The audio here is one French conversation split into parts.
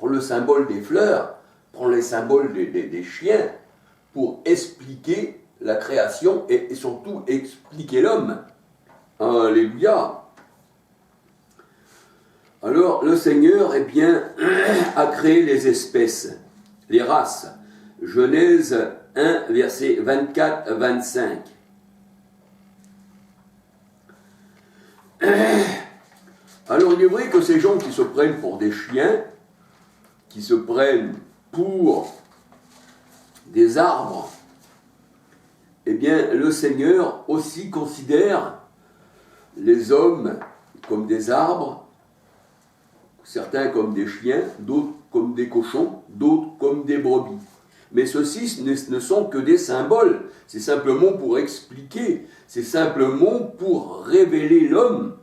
prend le symbole des fleurs, prend les symboles des chiens pour expliquer la création et surtout expliquer l'homme. Alléluia. Alors, le Seigneur, eh bien, a créé les espèces, les races. Genèse 1, versets 24 à 25. Alors, il est vrai que ces gens qui se prennent pour des chiens, qui se prennent pour des arbres, eh bien, le Seigneur aussi considère les hommes comme des arbres, certains comme des chiens, d'autres comme des cochons, d'autres comme des brebis. Mais ceux-ci ne sont que des symboles. C'est simplement pour expliquer, c'est simplement pour révéler l'homme,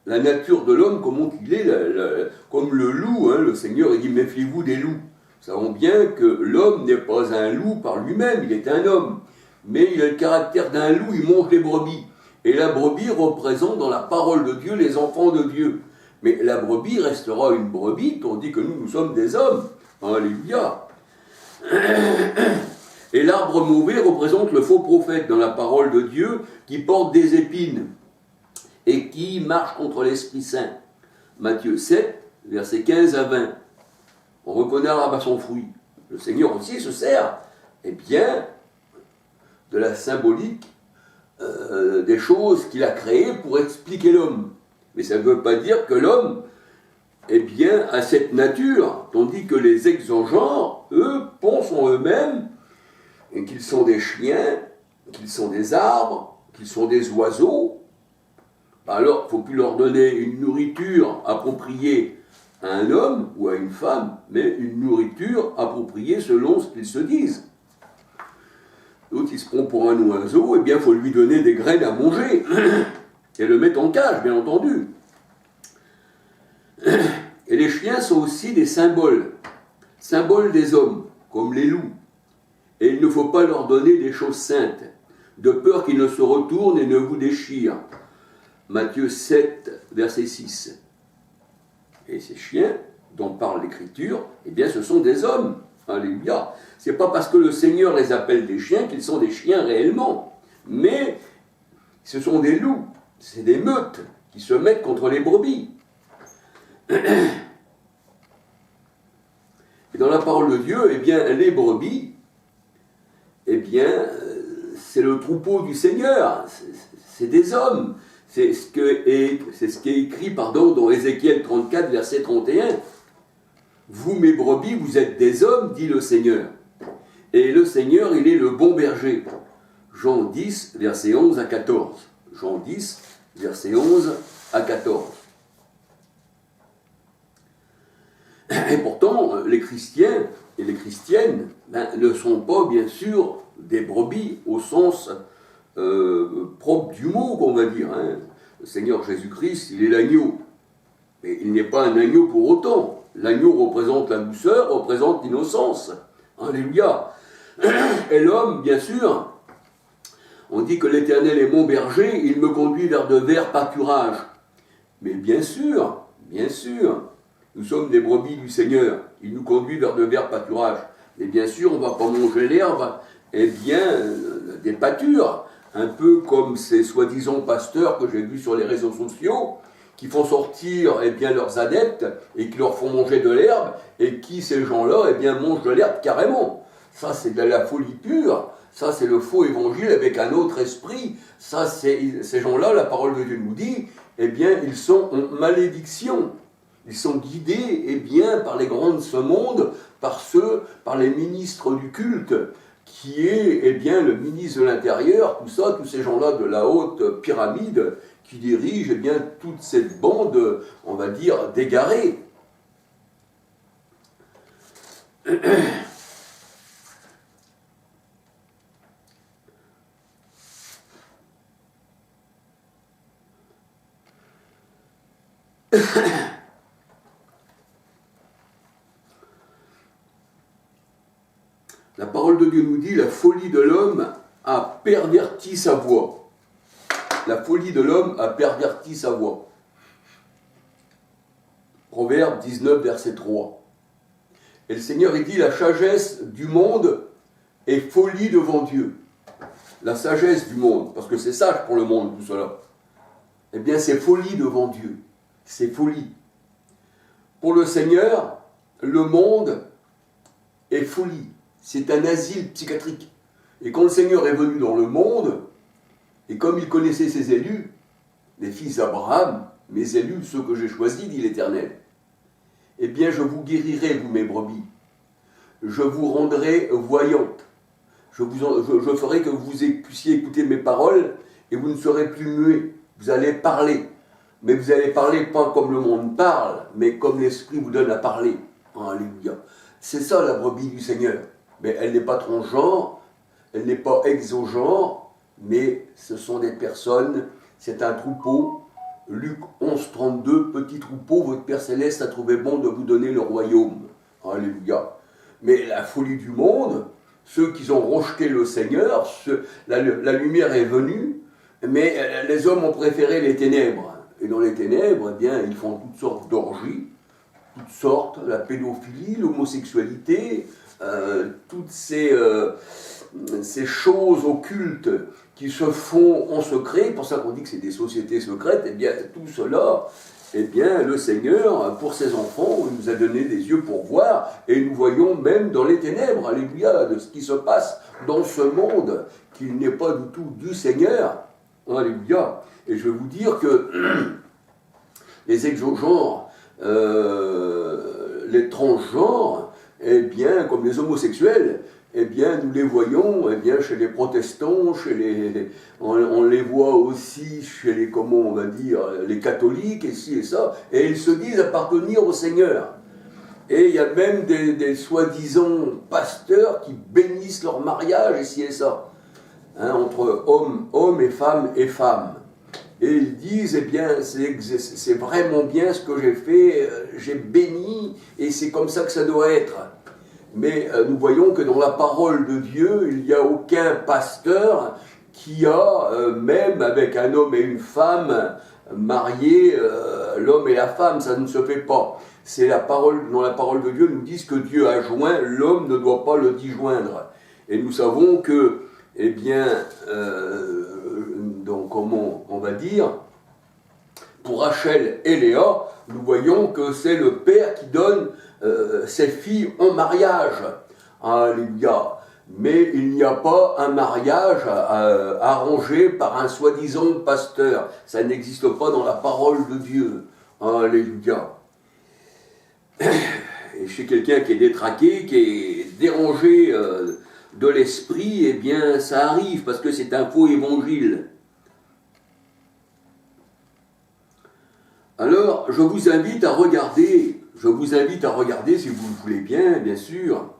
la nature de l'homme, comment il est, comme le loup. Hein, le Seigneur il dit, méfiez-vous des loups. Nous savons bien que l'homme n'est pas un loup par lui-même, il est un homme. Mais il a le caractère d'un loup, il mange les brebis. Et la brebis représente dans la parole de Dieu les enfants de Dieu. Mais la brebis restera une brebis, tandis que nous sommes des hommes. Alléluia. Et l'arbre mauvais représente le faux prophète dans la parole de Dieu qui porte des épines et qui marche contre l'Esprit Saint. Matthieu 7, versets 15 à 20. On reconnaît l'arbre à son fruit. Le Seigneur aussi se sert, eh bien, de la symbolique des choses qu'il a créées pour expliquer l'homme. Mais ça ne veut pas dire que l'homme, eh bien, a cette nature, tandis que les exogenres, eux, pensent en eux-mêmes et qu'ils sont des chiens, qu'ils sont des arbres, qu'ils sont des oiseaux. Alors, il ne faut plus leur donner une nourriture appropriée à un homme ou à une femme, mais une nourriture appropriée selon ce qu'ils se disent. L'autre, il se prend pour un oiseau, eh bien, il faut lui donner des graines à manger et le mettre en cage, bien entendu. Et les chiens sont aussi des symboles des hommes, comme les loups. Et il ne faut pas leur donner des choses saintes, de peur qu'ils ne se retournent et ne vous déchirent. Matthieu 7, verset 6. Et ces chiens, dont parle l'Écriture, eh bien, ce sont des hommes. Alléluia. C'est pas parce que le Seigneur les appelle des chiens qu'ils sont des chiens réellement. Mais ce sont des loups, c'est des meutes qui se mettent contre les brebis. Et dans la parole de Dieu, eh bien, les brebis, eh bien, c'est le troupeau du Seigneur, c'est des hommes. C'est ce qui est écrit dans Ézéchiel 34, verset 31. Vous, mes brebis, vous êtes des hommes, dit le Seigneur. Et le Seigneur, il est le bon berger. Jean 10, verset 11 à 14. Jean 10, verset 11 à 14. Et pourtant, les chrétiens et les chrétiennes ne sont pas, bien sûr, des brebis au sens propre du mot, qu'on va dire. Hein. Le Seigneur Jésus-Christ, il est l'agneau. Mais il n'est pas un agneau pour autant. L'agneau représente la douceur, représente l'innocence. Alléluia. Et l'homme, bien sûr, on dit que l'Éternel est mon berger, il me conduit vers de verts pâturages. Mais bien sûr, nous sommes des brebis du Seigneur. Il nous conduit vers de verts pâturages. Et bien sûr, on ne va pas manger l'herbe, eh bien, des pâtures. Un peu comme ces soi-disant pasteurs que j'ai vus sur les réseaux sociaux, qui font sortir eh bien, leurs adeptes et qui leur font manger de l'herbe, et qui, ces gens-là, eh bien, mangent de l'herbe carrément. Ça, c'est de la folie pure. Ça, c'est le faux évangile avec un autre esprit. Ça, ces gens-là, la parole de Dieu nous dit, eh bien, ils sont en malédiction. Ils sont guidés, eh bien, par les grands de ce monde, par les ministres du culte, qui est, eh bien, le ministre de l'Intérieur, tout ça, tous ces gens-là de la haute pyramide, qui dirigent, eh bien, toute cette bande, on va dire, d'égarés. La parole de Dieu nous dit, la folie de l'homme a perverti sa voix. La folie de l'homme a perverti sa voix. Proverbe 19, verset 3. Et le Seigneur, il dit, la sagesse du monde est folie devant Dieu. La sagesse du monde, parce que c'est sage pour le monde, tout cela. Eh bien, c'est folie devant Dieu. C'est folie. Pour le Seigneur, le monde est folie. C'est un asile psychiatrique. Et quand le Seigneur est venu dans le monde, et comme il connaissait ses élus, les fils d'Abraham, mes élus, ceux que j'ai choisis, dit l'Éternel, eh bien, je vous guérirai, vous mes brebis. Je vous rendrai voyantes. Je ferai que vous puissiez écouter mes paroles, et vous ne serez plus muets. Vous allez parler. Mais vous allez parler pas comme le monde parle, mais comme l'Esprit vous donne à parler. Alléluia. C'est ça la brebis du Seigneur. Mais elle n'est pas transgenre, elle n'est pas exogenre, mais ce sont des personnes, c'est un troupeau. Luc 11, 32, petit troupeau, votre Père Céleste a trouvé bon de vous donner le royaume. Alléluia. Mais la folie du monde, ceux qui ont rejeté le Seigneur, la lumière est venue, mais les hommes ont préféré les ténèbres. Et dans les ténèbres, eh bien, ils font toutes sortes d'orgies, toutes sortes, la pédophilie, l'homosexualité, toutes ces choses occultes qui se font en secret, pour ça qu'on dit que c'est des sociétés secrètes, eh bien, tout cela, eh bien, le Seigneur, pour ses enfants, il nous a donné des yeux pour voir, et nous voyons même dans les ténèbres, alléluia, de ce qui se passe dans ce monde, qu'il n'est pas du tout du Seigneur, alléluia. Et je vais vous dire que les exogenres, les transgenres, eh bien, comme les homosexuels, eh bien, nous les voyons eh bien, chez les protestants, on les voit aussi chez les, comment on va dire, les catholiques, et ci et ça, et ils se disent appartenir au Seigneur. Et il y a même des soi-disant pasteurs qui bénissent leur mariage, et ci et ça, hein, entre hommes et femmes. Et ils disent, eh bien, c'est vraiment bien ce que j'ai fait, j'ai béni, et c'est comme ça que ça doit être. Mais nous voyons que dans la parole de Dieu, il n'y a aucun pasteur qui a, même avec un homme et une femme mariés, l'homme et la femme, ça ne se fait pas. C'est la parole, dans la parole de Dieu, nous disent que Dieu a joint, l'homme ne doit pas le disjoindre. Et nous savons que, eh bien, donc comment on va dire, pour Rachel et Léa, nous voyons que c'est le père qui donne ses filles en mariage. Alléluia. Mais il n'y a pas un mariage arrangé par un soi-disant pasteur. Ça n'existe pas dans la parole de Dieu. Alléluia. Et chez quelqu'un qui est détraqué, qui est dérangé de l'esprit, eh bien ça arrive parce que c'est un faux évangile. Alors, je vous invite à regarder, si vous le voulez bien sûr,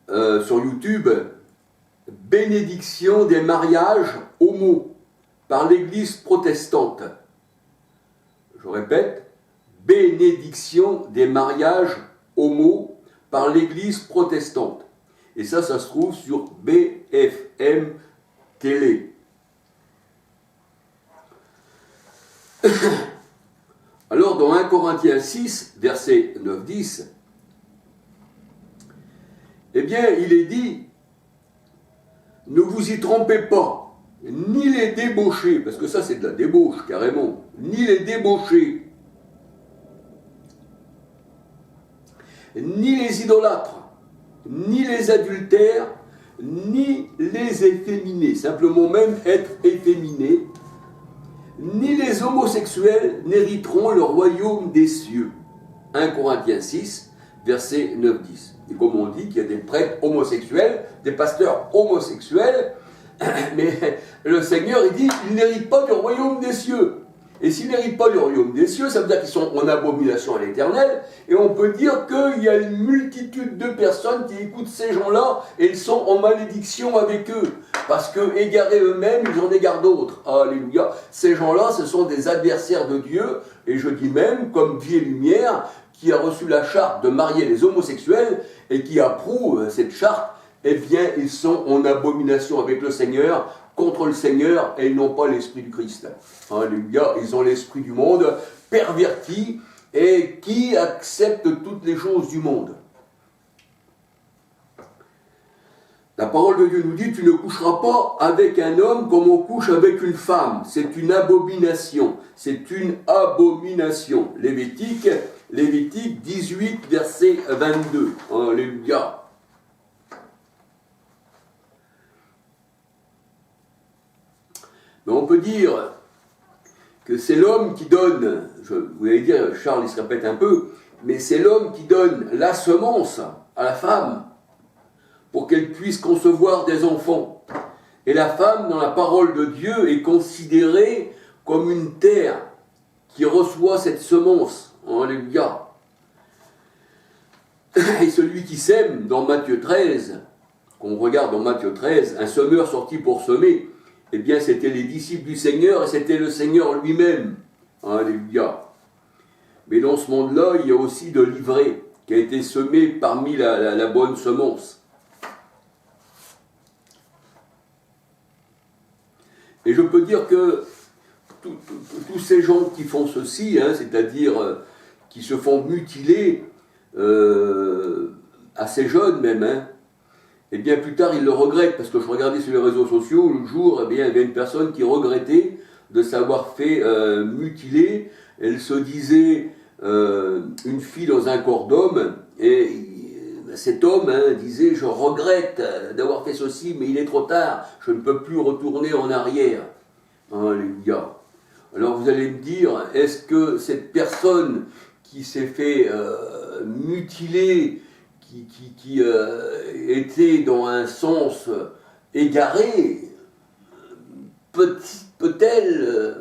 sur YouTube, bénédiction des mariages homo par l'Église protestante. Je répète, bénédiction des mariages homo par l'Église protestante. Et ça se trouve sur BFM Télé. Alors, dans 1 Corinthiens 6, versets 9-10, eh bien, il est dit, ne vous y trompez pas, ni les débauchés, parce que ça c'est de la débauche carrément, ni les débauchés, ni les idolâtres, ni les adultères, ni les efféminés, simplement même être efféminé, ni les homosexuels n'hériteront le royaume des cieux. 1 Corinthiens 6, versets 9-10. Et comme on dit qu'il y a des prêtres homosexuels, des pasteurs homosexuels, mais le Seigneur, il dit, ils n'héritent pas du royaume des cieux. Et s'ils n'héritent pas du royaume des cieux, ça veut dire qu'ils sont en abomination à l'Éternel, et on peut dire qu'il y a une multitude de personnes qui écoutent ces gens-là, et ils sont en malédiction avec eux, parce que égarés eux-mêmes, ils en égarent d'autres. Alléluia. Ces gens-là, ce sont des adversaires de Dieu, et je dis même, comme Vie et Lumière, qui a reçu la charte de marier les homosexuels, et qui approuve cette charte, eh bien, ils sont en abomination avec le Seigneur, contre le Seigneur, et ils n'ont pas l'esprit du Christ. Alléluia, ils ont l'esprit du monde perverti, et qui accepte toutes les choses du monde. La parole de Dieu nous dit, tu ne coucheras pas avec un homme comme on couche avec une femme. C'est une abomination. C'est une abomination. Lévitique 18, verset 22. Alléluia. Mais on peut dire que c'est l'homme qui donne, vous allez dire, Charles il se répète un peu, mais c'est l'homme qui donne la semence à la femme pour qu'elle puisse concevoir des enfants. Et la femme, dans la parole de Dieu, est considérée comme une terre qui reçoit cette semence. Alléluia. Et celui qui sème, dans Matthieu 13, qu'on regarde dans Matthieu 13, un semeur sorti pour semer, eh bien c'était les disciples du Seigneur et c'était le Seigneur lui-même. Alléluia. Mais dans ce monde-là, il y a aussi de l'ivraie qui a été semé parmi la bonne semence. Et je peux dire que tous ces gens qui font ceci, c'est-à-dire qui se font mutiler, assez jeunes même, et bien plus tard ils le regrettent, parce que je regardais sur les réseaux sociaux, le jour, il y avait une personne qui regrettait de s'avoir fait mutiler. Elle se disait une fille dans un corps d'homme, et cet homme disait, je regrette d'avoir fait ceci, mais il est trop tard, je ne peux plus retourner en arrière. Alléluia. Alors vous allez me dire, est-ce que cette personne qui s'est fait mutiler, qui était dans un sens égaré, peut-elle,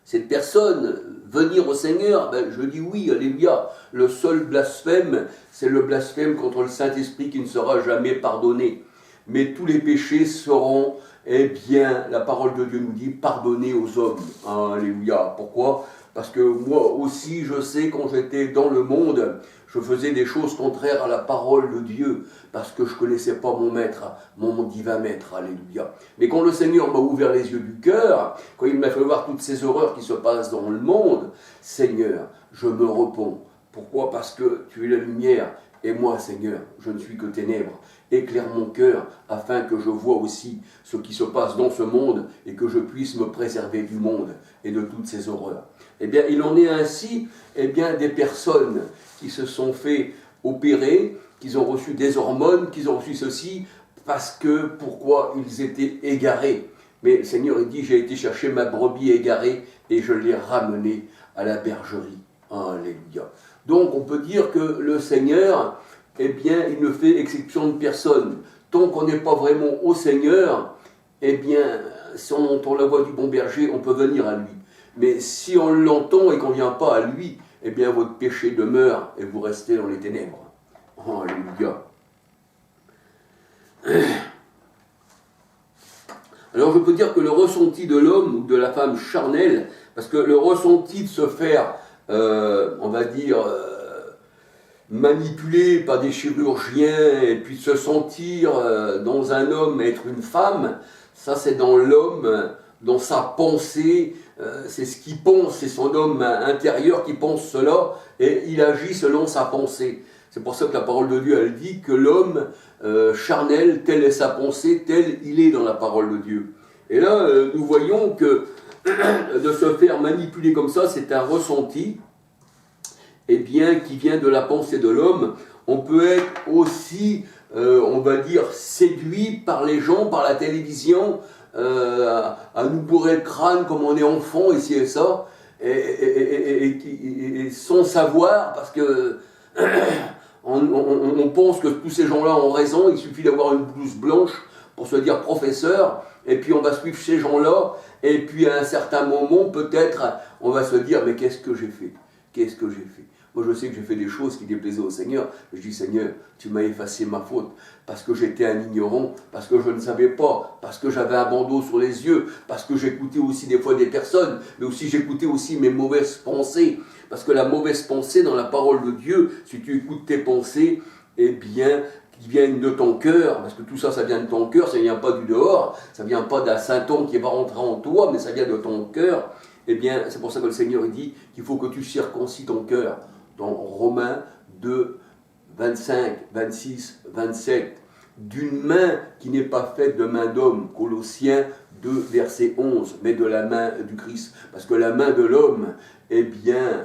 cette personne, venir au Seigneur? Je dis oui, alléluia. Le seul blasphème, c'est le blasphème contre le Saint-Esprit qui ne sera jamais pardonné. Mais tous les péchés seront, eh bien, la parole de Dieu nous dit, pardonnés aux hommes. Alléluia. Pourquoi? Parce que moi aussi, je sais, quand j'étais dans le monde, je faisais des choses contraires à la parole de Dieu, parce que je ne connaissais pas mon maître, mon divin maître, alléluia. Mais quand le Seigneur m'a ouvert les yeux du cœur, quand il m'a fait voir toutes ces horreurs qui se passent dans le monde, Seigneur, je me repens. Pourquoi? Parce que tu es la lumière, et moi, Seigneur, je ne suis que ténèbres. Éclaire mon cœur, afin que je voie aussi ce qui se passe dans ce monde, et que je puisse me préserver du monde et de toutes ces horreurs. Eh bien, il en est ainsi, eh bien, des personnes qui se sont fait opérer, qui ont reçu des hormones, qui ont reçu ceci, parce que, pourquoi ils étaient égarés. Mais le Seigneur, il dit, j'ai été chercher ma brebis égarée, et je l'ai ramenée à la bergerie. Alléluia. Donc, on peut dire que le Seigneur, eh bien, il ne fait exception de personne. Tant qu'on n'est pas vraiment au Seigneur, eh bien, si on entend la voix du bon berger, on peut venir à lui. Mais si on l'entend et qu'on ne vient pas à lui, eh bien votre péché demeure et vous restez dans les ténèbres. Alléluia. Alors je peux dire que le ressenti de l'homme ou de la femme charnelle, parce que le ressenti de se faire, on va dire, manipuler par des chirurgiens et puis de se sentir dans un homme être une femme, ça c'est dans l'homme, dans sa pensée, c'est ce qu'il pense, c'est son homme intérieur qui pense cela, et il agit selon sa pensée. C'est pour ça que la parole de Dieu, elle dit que l'homme charnel, telle est sa pensée, tel il est dans la parole de Dieu. Et là, nous voyons que de se faire manipuler comme ça, c'est un ressenti, eh bien, qui vient de la pensée de l'homme. On peut être aussi, on va dire, séduit par les gens, par la télévision, à nous bourrer le crâne comme on est enfant, ici et ça, et sans savoir, parce que on pense que tous ces gens-là ont raison, il suffit d'avoir une blouse blanche pour se dire professeur, et puis on va suivre ces gens-là, et puis à un certain moment, peut-être, on va se dire, mais qu'est-ce que j'ai fait? Qu'est-ce que j'ai fait? Moi, je sais que j'ai fait des choses qui déplaisaient au Seigneur. Je dis, Seigneur, tu m'as effacé ma faute, parce que j'étais un ignorant, parce que je ne savais pas, parce que j'avais un bandeau sur les yeux, parce que j'écoutais aussi des fois des personnes, mais aussi j'écoutais aussi mes mauvaises pensées. Parce que la mauvaise pensée dans la parole de Dieu, si tu écoutes tes pensées, eh bien, qui viennent de ton cœur, parce que tout ça, ça vient de ton cœur, ça ne vient pas du dehors, ça ne vient pas d'un Saint-Homme qui va rentrer en toi, mais ça vient de ton cœur, eh bien, c'est pour ça que le Seigneur il dit qu'il faut que tu circoncis ton cœur. Dans Romains 2, 25, 26, 27. D'une main qui n'est pas faite de main d'homme. Colossiens 2, verset 11. Mais de la main du Christ. Parce que la main de l'homme, eh bien,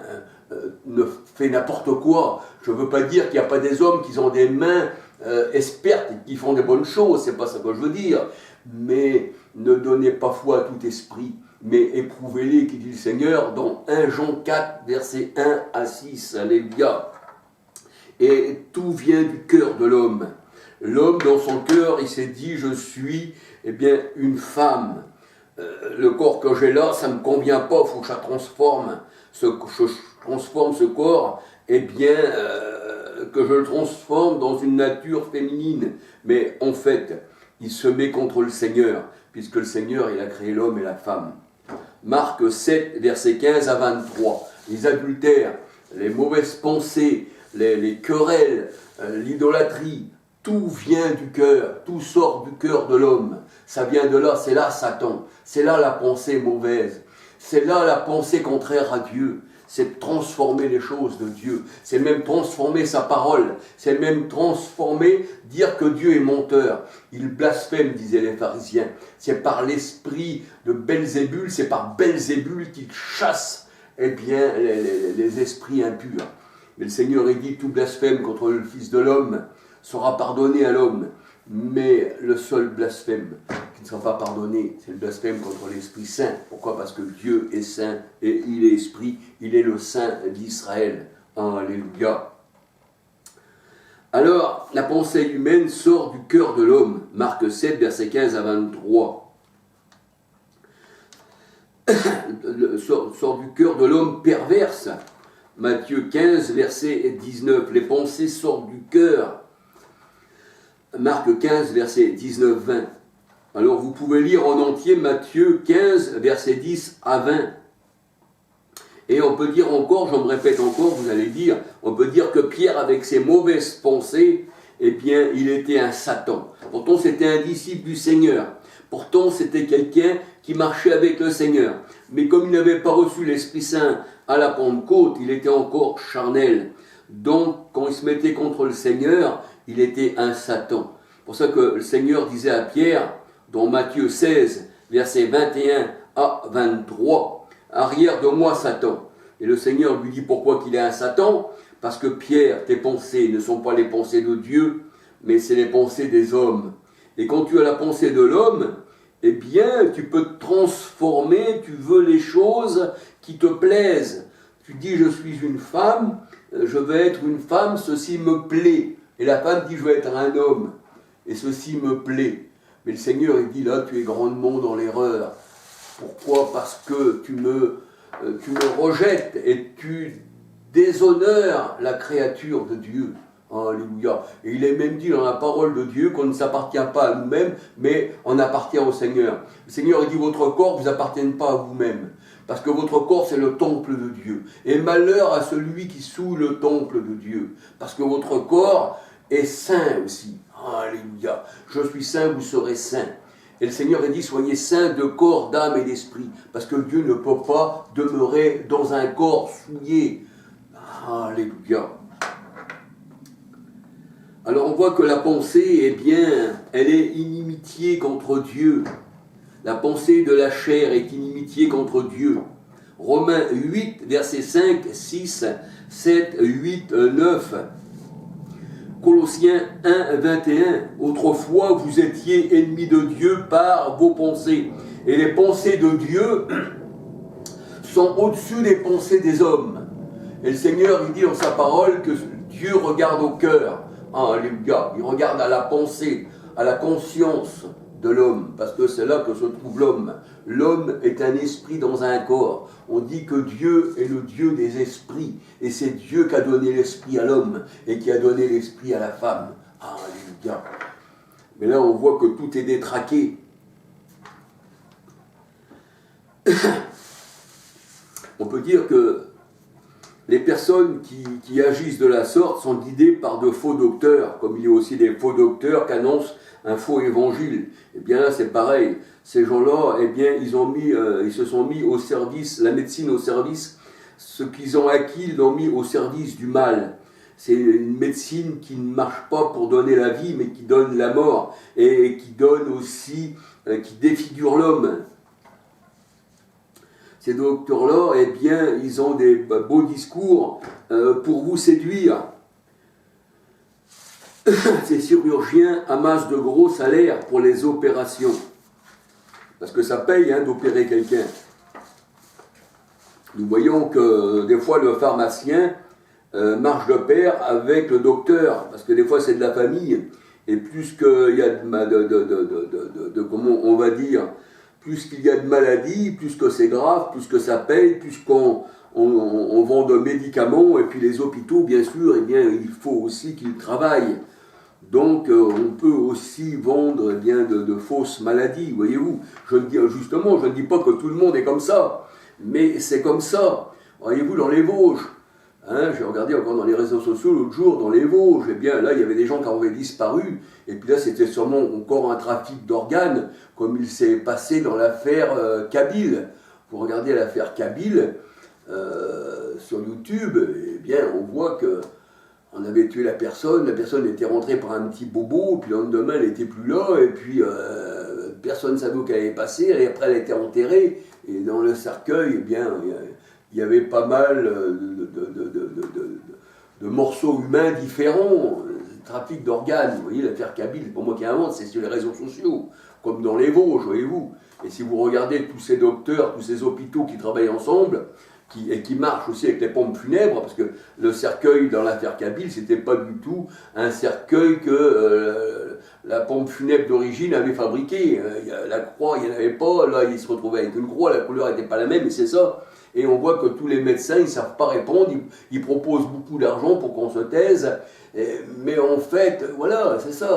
ne fait n'importe quoi. Je ne veux pas dire qu'il n'y a pas des hommes qui ont des mains expertes et qui font des bonnes choses. C'est pas ça que je veux dire. Mais ne donnez pas foi à tout esprit, mais éprouvez-les, qui dit le Seigneur, dans 1 Jean 4, versets 1 à 6. Alléluia. Et tout vient du cœur de l'homme. L'homme, dans son cœur, il s'est dit, je suis, eh bien, une femme. Le corps que j'ai là, ça ne me convient pas, il faut que je transforme. Je transforme ce corps, eh bien, que je le transforme dans une nature féminine. Mais en fait, il se met contre le Seigneur, puisque le Seigneur, il a créé l'homme et la femme. Marc 7, versets 15 à 23. Les adultères, les mauvaises pensées, les querelles, l'idolâtrie, tout vient du cœur, tout sort du cœur de l'homme. Ça vient de là, c'est là Satan, c'est là la pensée mauvaise, c'est là la pensée contraire à Dieu. C'est transformer les choses de Dieu, c'est même transformer sa parole, c'est même transformer, dire que Dieu est menteur. Il blasphème, disaient les pharisiens. C'est par l'esprit de Belzébul, c'est par Belzébul qu'il chasse, eh bien, les esprits impurs. Mais le Seigneur dit, tout blasphème contre le Fils de l'homme sera pardonné à l'homme. Mais le seul blasphème qui ne sera pas pardonné, c'est le blasphème contre l'Esprit Saint. Pourquoi ? Parce que Dieu est saint et il est esprit, il est le Saint d'Israël. Alléluia. Alors, la pensée humaine sort du cœur de l'homme. Marc 7, versets 15 à 23. Sort du cœur de l'homme perverse. Matthieu 15, verset 19. Les pensées sortent du cœur. Marc 15, verset 19-20. Alors vous pouvez lire en entier Matthieu 15, verset 10 à 20. Et on peut dire encore, je me répète encore, vous allez dire, on peut dire que Pierre, avec ses mauvaises pensées, eh bien, il était un Satan. Pourtant, c'était un disciple du Seigneur. Pourtant, c'était quelqu'un qui marchait avec le Seigneur. Mais comme il n'avait pas reçu l'Esprit Saint à la Pentecôte, il était encore charnel. Donc, quand il se mettait contre le Seigneur, il était un Satan. C'est pour ça que le Seigneur disait à Pierre, dans Matthieu 16, versets 21 à 23, « Arrière de moi, Satan ». Et le Seigneur lui dit pourquoi qu'il est un Satan ? Parce que Pierre, tes pensées ne sont pas les pensées de Dieu, mais c'est les pensées des hommes. Et quand tu as la pensée de l'homme, eh bien, tu peux te transformer, tu veux les choses qui te plaisent. Tu dis, je suis une femme, je veux être une femme, ceci me plaît. Et la femme dit, je veux être un homme, et ceci me plaît. Mais le Seigneur, il dit, là, tu es grandement dans l'erreur. Pourquoi ? Parce que tu me rejettes et tu déshonores la créature de Dieu. Alléluia. Et il est même dit dans la parole de Dieu qu'on ne s'appartient pas à nous-mêmes, mais on appartient au Seigneur. Le Seigneur, il dit, votre corps ne vous appartient pas à vous-même. Parce que votre corps, c'est le temple de Dieu. Et malheur à celui qui souille le temple de Dieu. Parce que votre corps est saint aussi. Alléluia. Je suis saint, vous serez saint. Et le Seigneur a dit, soyez saints de corps, d'âme et d'esprit. Parce que Dieu ne peut pas demeurer dans un corps souillé. Alléluia. Alors on voit que la pensée, eh bien, elle est inimitié contre Dieu. La pensée de la chair est inimitié contre Dieu. Romains 8, versets 5, 6, 7, 8, 9. Colossiens 1, 21. Autrefois, vous étiez ennemis de Dieu par vos pensées. Et les pensées de Dieu sont au-dessus des pensées des hommes. Et le Seigneur, il dit dans sa parole que Dieu regarde au cœur. Alléluia. Il regarde à la pensée, à la conscience de l'homme, parce que c'est là que se trouve l'homme. L'homme est un esprit dans un corps. On dit que Dieu est le Dieu des esprits, et c'est Dieu qui a donné l'esprit à l'homme, et qui a donné l'esprit à la femme. Alléluia. Mais là, on voit que tout est détraqué. On peut dire que les personnes qui agissent de la sorte sont guidées par de faux docteurs, comme il y a aussi des faux docteurs qui annoncent un faux évangile. Eh bien là, c'est pareil. Ces gens-là, eh bien, ils se sont mis au service, la médecine au service, ce qu'ils ont acquis, ils l'ont mis au service du mal. C'est une médecine qui ne marche pas pour donner la vie, mais qui donne la mort, et qui donne aussi, qui défigure l'homme. Ces docteurs-là, eh bien, ils ont des beaux discours pour vous séduire. Ces chirurgiens amassent de gros salaires pour les opérations. Parce que ça paye d'opérer quelqu'un. Nous voyons que des fois le pharmacien marche de pair avec le docteur, parce que des fois c'est de la famille, et plus qu'il y a comment on va dire, plus qu'il y a de maladies, plus que c'est grave, plus que ça paye, plus qu'on vend de médicaments, et puis les hôpitaux, bien sûr, eh bien, il faut aussi qu'ils travaillent. Donc on peut aussi vendre eh bien, de fausses maladies, voyez-vous. Je ne dis pas que tout le monde est comme ça, mais c'est comme ça. Voyez-vous, dans les Vosges, j'ai regardé encore dans les réseaux sociaux l'autre jour, dans les Vosges, eh bien là il y avait des gens qui avaient disparu, et puis là c'était sûrement encore un trafic d'organes, comme il s'est passé dans l'affaire Kabyle. Vous regardez l'affaire Kabyle sur YouTube, eh bien on voit que on avait tué la personne était rentrée par un petit bobo, puis le lendemain elle n'était plus là, et puis personne ne savait où qu'elle avait passé, et après elle était enterrée, et dans le cercueil, eh bien, il y avait pas mal de morceaux humains différents, trafic d'organes. Vous voyez, l'affaire Kabyle, c'est pas moi qui invente, c'est sur les réseaux sociaux, comme dans les Vosges, voyez-vous. Et si vous regardez tous ces docteurs, tous ces hôpitaux qui travaillent ensemble, et qui marchent aussi avec les pompes funèbres, parce que le cercueil dans l'affaire Kabyle, c'était pas du tout un cercueil que la pompe funèbre d'origine avait fabriqué. La croix, il n'y en avait pas, là il se retrouvait avec une croix, la couleur n'était pas la même, et c'est ça. Et on voit que tous les médecins, ils ne savent pas répondre, ils proposent beaucoup d'argent pour qu'on se taise, mais en fait, voilà, c'est ça.